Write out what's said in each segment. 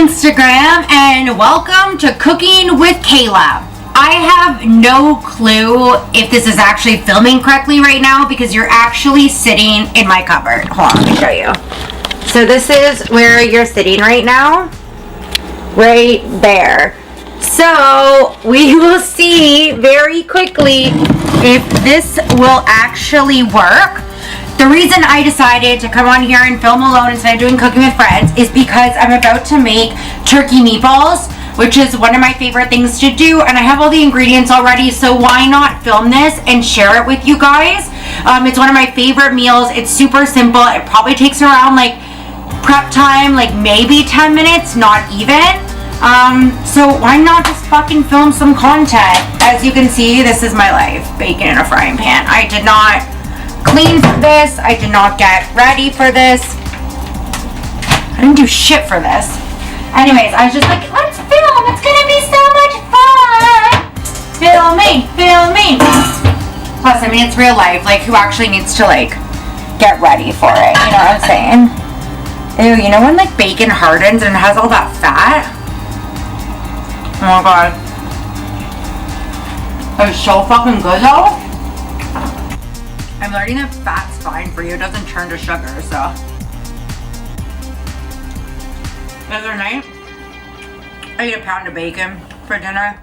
Instagram and welcome to Cooking with Kayla. I have no clue if this is actually filming correctly right now because you're actually sitting in my cupboard. Hold on, let me show you. So this is where you're sitting right now. Right there. So we will see very quickly if this will actually work. The reason I decided to come on here and film alone instead of doing Cooking with Friends is because I'm about to make turkey meatballs, which is one of my favorite things to do, and I have all the ingredients already, so why not film this and share it with you guys? It's one of my favorite meals. It's super simple. It probably takes around like prep time, like maybe 10 minutes, not even. So why not just fucking film some content? As you can see, this is my life. Bacon in a frying pan. I did not clean for this. I did not get ready for this. I didn't do shit for this. Anyways, I was just like, let's film. It's gonna be so much fun. Filming. Plus, I mean, it's real life. Like, who actually needs to, like, get ready for it? You know what I'm saying? Ew, you know when, like, bacon hardens and it has all that fat? Oh my god. It's so fucking good, though. I'm learning that fat's fine for you. It doesn't turn to sugar, so. The other night, I ate a pound of bacon for dinner.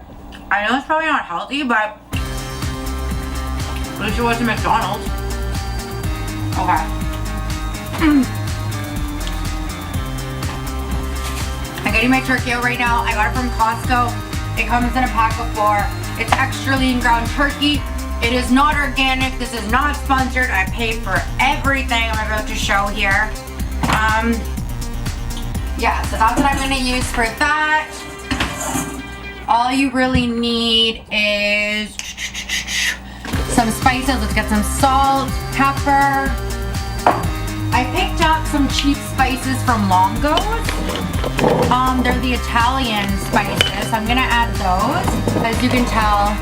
I know it's probably not healthy, but at least it wasn't McDonald's. Okay. I'm getting my turkey out right now. I got it from Costco. It comes in a pack of 4. It's extra lean ground turkey. It is not organic. This is not sponsored. I paid for everything I'm about to show here. Yeah, so that's what I'm going to use for that. All you really need is some spices. Let's get some salt, pepper. I picked up some cheap spices from Longo's. They're the Italian spices. I'm going to add those. As you can tell,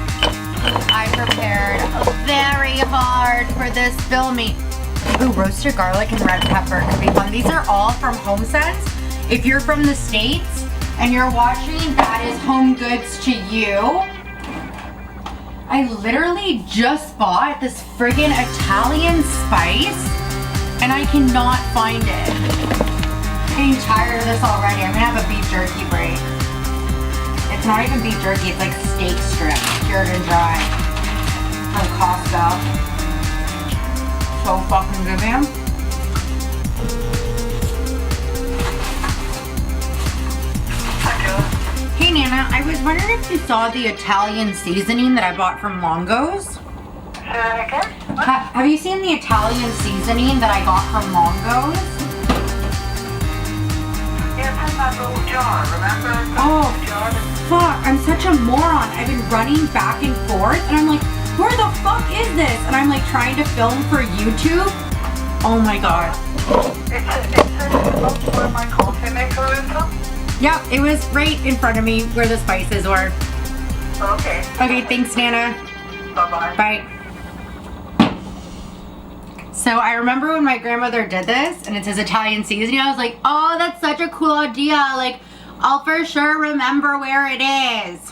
I prepared very hard for this filming. Ooh, roasted garlic and red pepper could be fun. These are all from HomeSense. If you're from the States and you're watching, that is home goods to you. I literally just bought this friggin' Italian spice and I cannot find it. I'm getting tired of this already. I'm gonna have a beef jerky break. It's not even beef jerky, it's like steak strips, cured and dry from Costco. So fucking good, man. Hey Nana, I was wondering if you saw the Italian seasoning that I bought from Longo's. Have you seen the Italian seasoning that I got from Longo's? It's in that little jar, remember? Oh, fuck, I'm such a moron. I've been running back and forth and I'm like, where the fuck is this? And I'm like trying to film for YouTube. Oh my god. It's where my coffee maker is. Yep, it was right in front of me where the spices were. Okay. Okay, thanks Nana. Bye-bye. Bye. So I remember when my grandmother did this and it says Italian seasoning, I was like, oh, that's such a cool idea. Like, I'll for sure remember where it is.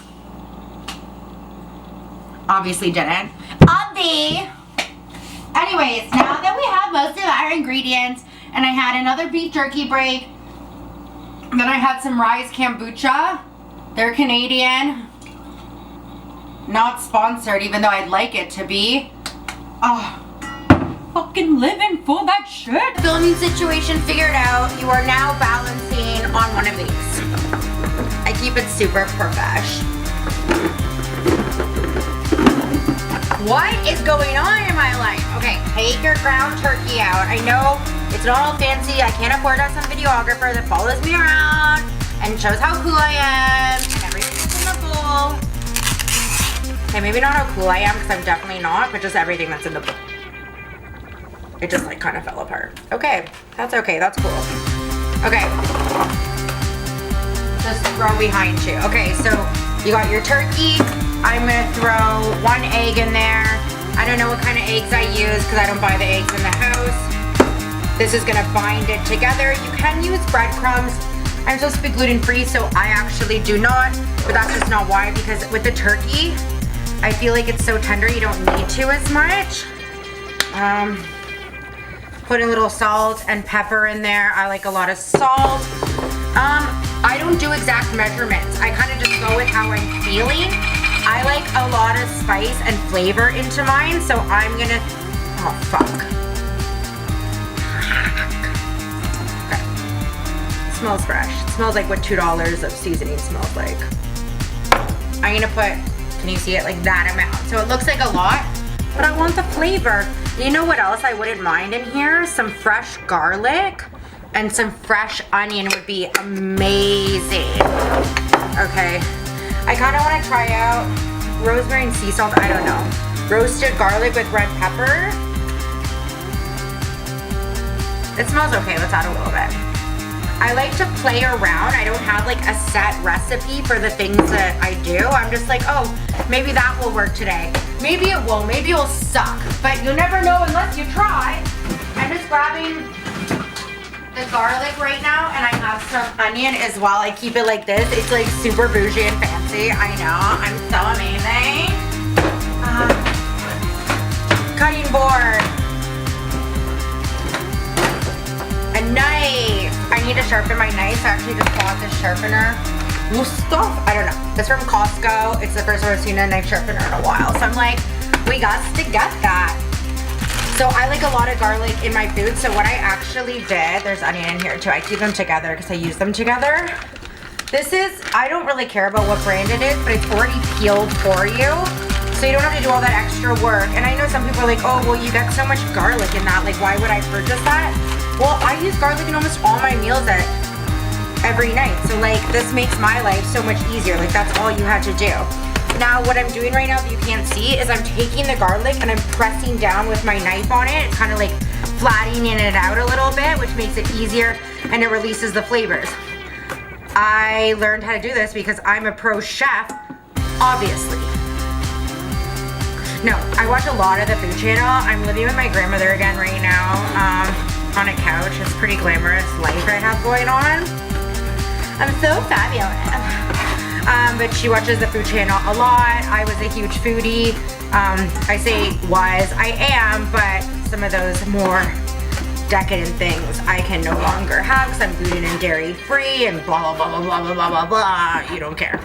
Obviously didn't. Anyways, now that we have most of our ingredients and I had another beef jerky break, then I had some rice kombucha. They're Canadian. Not sponsored, even though I'd like it to be. Oh. Fucking living for that shit. Filming situation figured out. You are now balancing on one of these. I keep it super profesh. What is going on in my life? Okay, take your ground turkey out. I know it's not all fancy. I can't afford to have some videographer that follows me around and shows how cool I am. And everything's in the bowl. Okay, maybe not how cool I am because I'm definitely not, but just everything that's in the bowl. It just like kind of fell apart. Okay, that's okay, that's cool. Okay. Just throw behind you. Okay, so you got your turkey. I'm gonna throw 1 egg in there. I don't know what kind of eggs I use because I don't buy the eggs in the house. This is gonna bind it together. You can use breadcrumbs. I'm supposed to be gluten-free, so I actually do not, but that's just not why, because with the turkey, I feel like it's so tender you don't need to as much. Put a little salt and pepper in there. I like a lot of salt. I don't do exact measurements. I kind of just go with how I'm feeling. I like a lot of spice and flavor into mine, so I'm gonna, oh fuck. Okay. It smells fresh. It smells like what $2 of seasoning smells like. I'm gonna put, can you see it, like that amount? So it looks like a lot, but I want the flavor. You know what else I wouldn't mind in here? Some fresh garlic and some fresh onion would be amazing. Okay, I kind of want to try out rosemary and sea salt, I don't know. Roasted garlic with red pepper. It smells okay, let's add a little bit. I like to play around. I don't have like a set recipe for the things that I do. I'm just like, oh, maybe that will work today. Maybe it will, maybe it'll suck, but you'll never know unless you try. I'm just grabbing the garlic right now, and I have some onion as well. I keep it like this. It's like super bougie and fancy. I know, I'm so amazing. Cutting board. A knife. I need to sharpen my knife. I actually just bought this sharpener. Stuff. I don't know. It's from Costco. It's the first time I've seen a knife sharpener in a while. So I'm like, we got to get that. So I like a lot of garlic in my food. So what I actually did, there's onion in here too. I keep them together because I use them together. This is, I don't really care about what brand it is, but it's already peeled for you. So you don't have to do all that extra work. And I know some people are like, oh, well, you get so much garlic in that. Like, why would I purchase that? Well, I use garlic in almost all my meals every night. So like, this makes my life so much easier. Like, that's all you had to do. Now, what I'm doing right now that you can't see is I'm taking the garlic and I'm pressing down with my knife on it. It's kind of like flattening it out a little bit, which makes it easier and it releases the flavors. I learned how to do this because I'm a pro chef, obviously. No, I watch a lot of the food channel. I'm living with my grandmother again right now on a couch. It's a pretty glamorous life I have going on. I'm so fabulous. But she watches the food channel a lot. I was a huge foodie. I say was, I am, but some of those more decadent things I can no longer have because I'm gluten and dairy free and blah, blah, blah, blah, blah, blah, blah, blah. You don't care.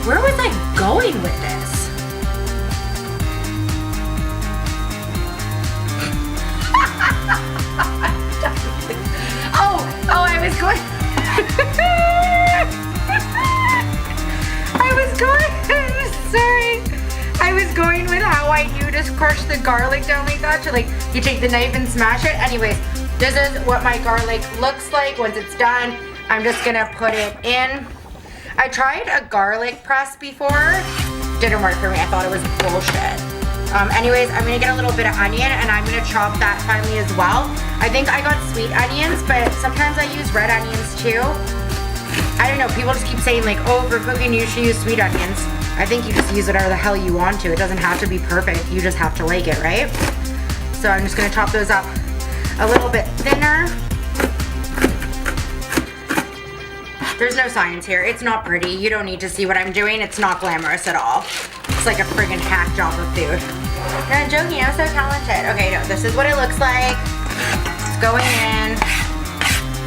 Where was I going with this? Oh, I was going. I was going with how I do just crush the garlic down like that. So like you take the knife and smash it. Anyways, this is what my garlic looks like once it's done. I'm just gonna put it in. I tried a garlic press before. Didn't work for me. I thought it was bullshit. Anyways, I'm gonna get a little bit of onion and I'm gonna chop that finely as well. I think I got sweet onions, but sometimes I use red onions too. I don't know, people just keep saying like, oh, for cooking you should use sweet onions. I think you just use whatever the hell you want to. It doesn't have to be perfect, you just have to like it, right? So I'm just gonna chop those up a little bit thinner. There's no science here, it's not pretty. You don't need to see what I'm doing, it's not glamorous at all. It's like a friggin' hack job of food. No, I'm joking, I'm so talented. Okay, no, this is what it looks like. It's going in.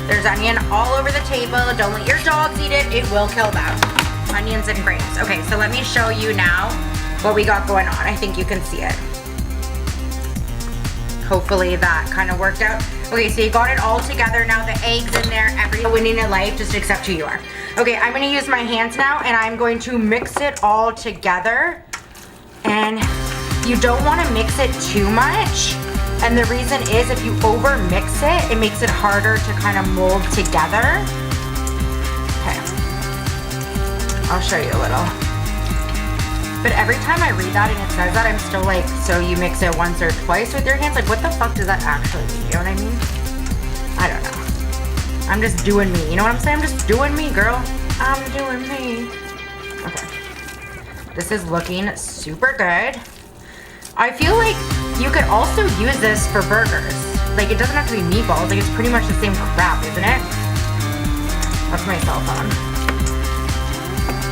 There's onion all over the table. Don't let your dogs eat it, it will kill them. Onions and grapes. Okay, so let me show you now what we got going on. I think you can see it. Hopefully that kind of worked out. Okay, so you got it all together now. The eggs in there, everything winning in life, just except who you are. Okay, I'm gonna use my hands now and I'm going to mix it all together. And you don't wanna mix it too much. And the reason is if you over mix it, it makes it harder to kind of mold together. Okay, I'll show you a little. But every time I read that and it says that, I'm still like, so you mix it once or twice with your hands? Like, what the fuck does that actually mean? You know what I mean? I don't know. I'm just doing me. You know what I'm saying? I'm just doing me, girl. I'm doing me. Okay. This is looking super good. I feel like you could also use this for burgers. Like, it doesn't have to be meatballs. Like, it's pretty much the same crap, isn't it? That's my cell phone.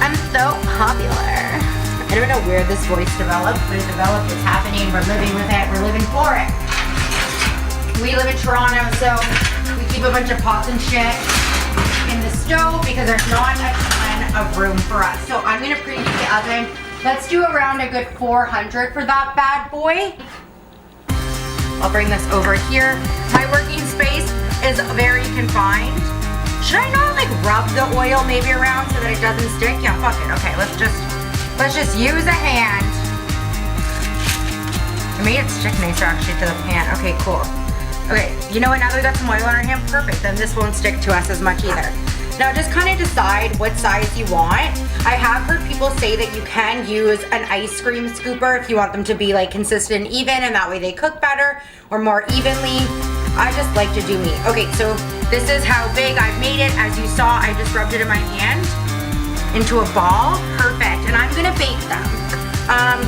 I'm so popular. I don't know where this voice developed, but it developed. It's happening. We're living with it. We're living for it. We live in Toronto, so we keep a bunch of pots and shit in the stove because there's not a ton of room for us. So I'm gonna preheat the oven. Let's do around a good 400 for that bad boy. I'll bring this over here. My working space is very confined. Should I not like rub the oil maybe around so that it doesn't stick? Yeah, fuck it. Okay, let's just use a hand. I made it stick nicer actually to the pan. Okay, cool. Okay, you know what? Now that we got some oil on our hand, perfect. Then this won't stick to us as much either. Now just kind of decide what size you want. I have heard people say that you can use an ice cream scooper if you want them to be like consistent and even, and that way they cook better or more evenly. I just like to do meat. Okay, so this is how big I've made it. As you saw, I just rubbed it in my hand into a ball. Perfect. And I'm gonna bake them.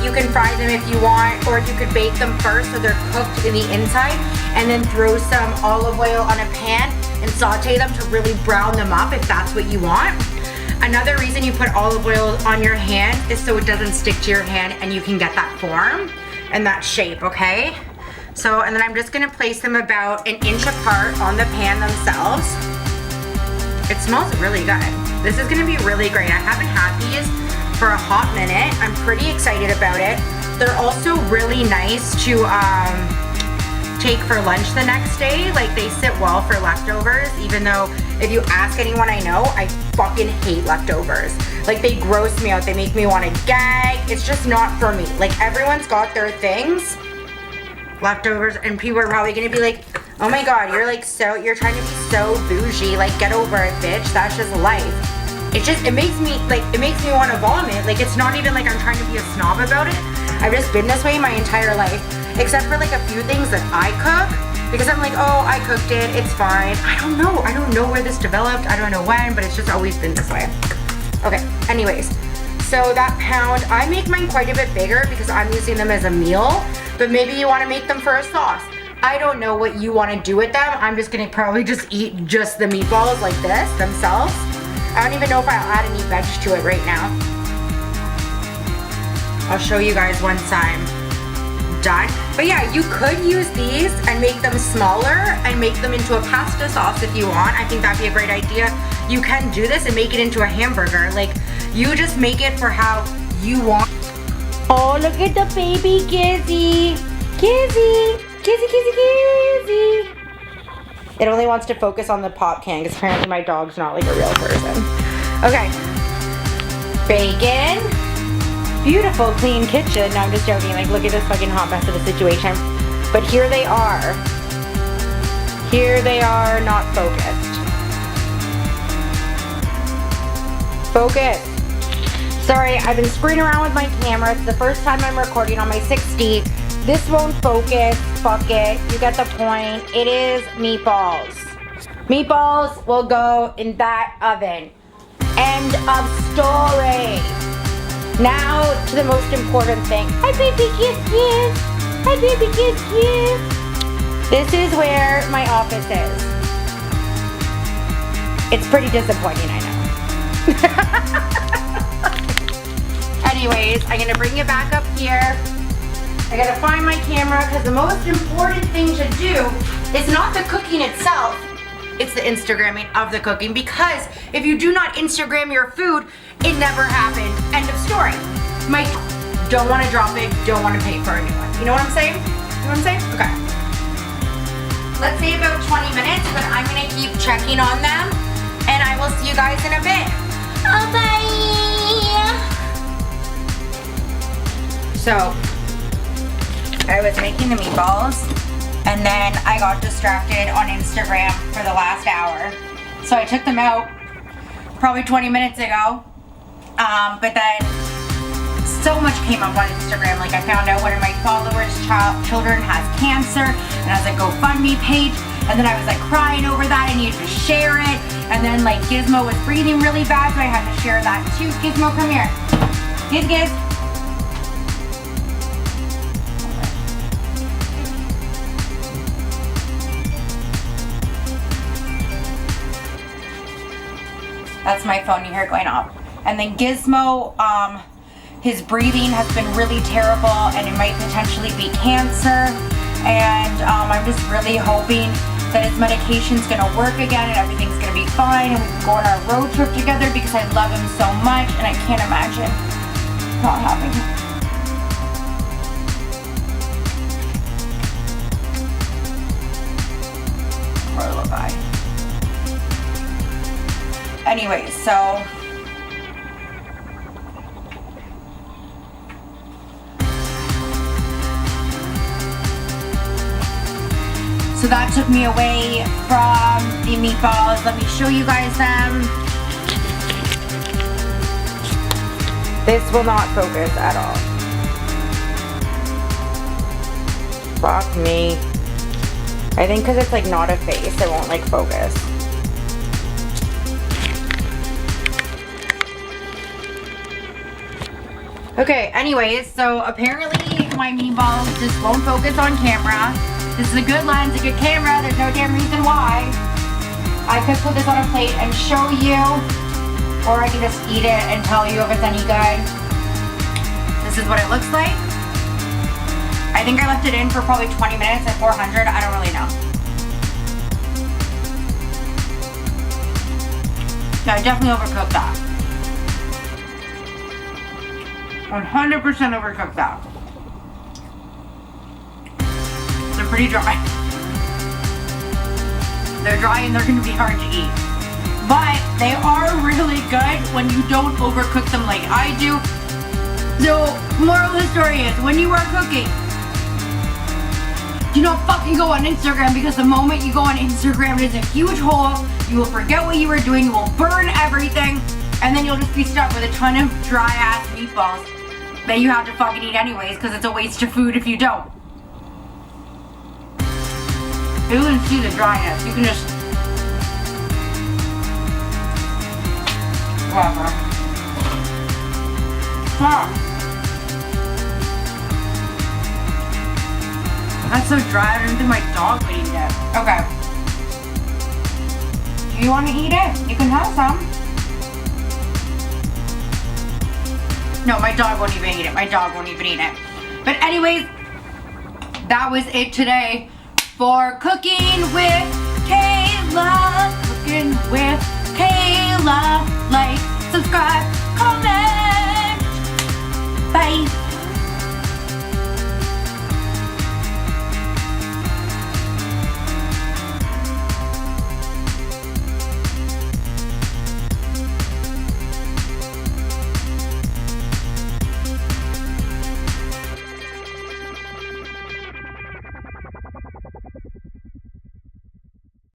You can fry them if you want, or you could bake them first so they're cooked in the inside, and then throw some olive oil on a pan and saute them to really brown them up if that's what you want. Another reason you put olive oil on your hand is so it doesn't stick to your hand and you can get that form and that shape, okay? So, and then I'm just gonna place them about an inch apart on the pan themselves. It smells really good. This is gonna be really great. I haven't had these for a hot minute. I'm pretty excited about it. They're also really nice to take for lunch the next day. Like, they sit well for leftovers, even though if you ask anyone I know, I fucking hate leftovers. Like, they gross me out. They make me want to gag. It's just not for me. Like, everyone's got their things, leftovers, and people are probably gonna be like, oh my god, you're trying to be so bougie. Like, get over it, bitch. That's just life. It makes me want to vomit. Like, it's not even like I'm trying to be a snob about it. I've just been this way my entire life, except for like a few things that I cook, because I'm like, oh, I cooked it, it's fine. I don't know where this developed. I don't know when, but it's just always been this way. Okay, anyways, so that pound, I make mine quite a bit bigger because I'm using them as a meal, but maybe you want to make them for a sauce. I don't know what you want to do with them. I'm just gonna probably just eat just the meatballs like this themselves. I don't even know if I'll add any veg to it right now. I'll show you guys once I'm done. But yeah, you could use these and make them smaller and make them into a pasta sauce if you want. I think that'd be a great idea. You can do this and make it into a hamburger. Like, you just make it for how you want. Oh, look at the baby Kizzy. Kizzy. Kizzy, Kizzy, Kizzy. It only wants to focus on the pop can because apparently my dog's not like a real person. Okay. Bacon. Beautiful, clean kitchen. No, I'm just joking. Like, look at this fucking hot mess of a situation. But here they are. Here they are, not focused. Focus. Sorry, I've been screwing around with my camera. It's the first time I'm recording on my 60. This won't focus. Fuck it. You get the point. It is meatballs. Meatballs will go in that oven. End of story. Now to the most important thing. Hi, baby, kiss, kiss. Hi, baby, kiss, kiss. This is where my office is. It's pretty disappointing, I know. Anyways, I'm gonna bring it back up here. I gotta find my camera because the most important thing to do is not the cooking itself, it's the Instagramming of the cooking, because if you do not Instagram your food, it never happened. End of story. Don't want to drop it, don't want to pay for a new one. You know what I'm saying? You know what I'm saying? Okay. Let's say about 20 minutes, but I'm gonna keep checking on them, and I will see you guys in a bit. Oh, bye! So, I was making the meatballs, and then I got distracted on Instagram for the last hour. So I took them out probably 20 minutes ago, but then so much came up on Instagram. Like, I found out one of my followers' children has cancer, and has a GoFundMe page, and then I was like crying over that. I needed to share it, and then like Gizmo was breathing really bad, so I had to share that too. Gizmo, come here. Giz. That's my phone you hear going off. And then Gizmo, his breathing has been really terrible and it might potentially be cancer. And I'm just really hoping that his medication's gonna work again and everything's gonna be fine and we can go on our road trip together because I love him so much and I can't imagine not having him. Poor little guy. Anyway, so that took me away from the meatballs. Let me show you guys them. This will not focus at all. Fuck me. I think because it's like not a face, it won't like focus. Okay, anyways, so apparently my meatballs just won't focus on camera. This is a good lens, a good camera. There's no damn reason why. I could put this on a plate and show you, or I can just eat it and tell you if it's any good. This is what it looks like. I think I left it in for probably 20 minutes at 400. I don't really know. Yeah, I definitely overcooked that. 100% overcooked that. They're pretty dry. They're dry and they're gonna be hard to eat. But they are really good when you don't overcook them like I do. So, moral of the story is, when you are cooking, do not fucking go on Instagram, because the moment you go on Instagram, it is a huge hole. You will forget what you were doing, you will burn everything, and then you'll just be stuck with a ton of dry ass meatballs that you have to fucking eat anyways, because it's a waste of food if you don't. You can see the dryness. You can just... whatever. That's so dry, I don't think my dog would eat it. Okay. Do you want to eat it? You can have some. No, my dog won't even eat it. My dog won't even eat it. But anyways, that was it today for Cooking with Kayla.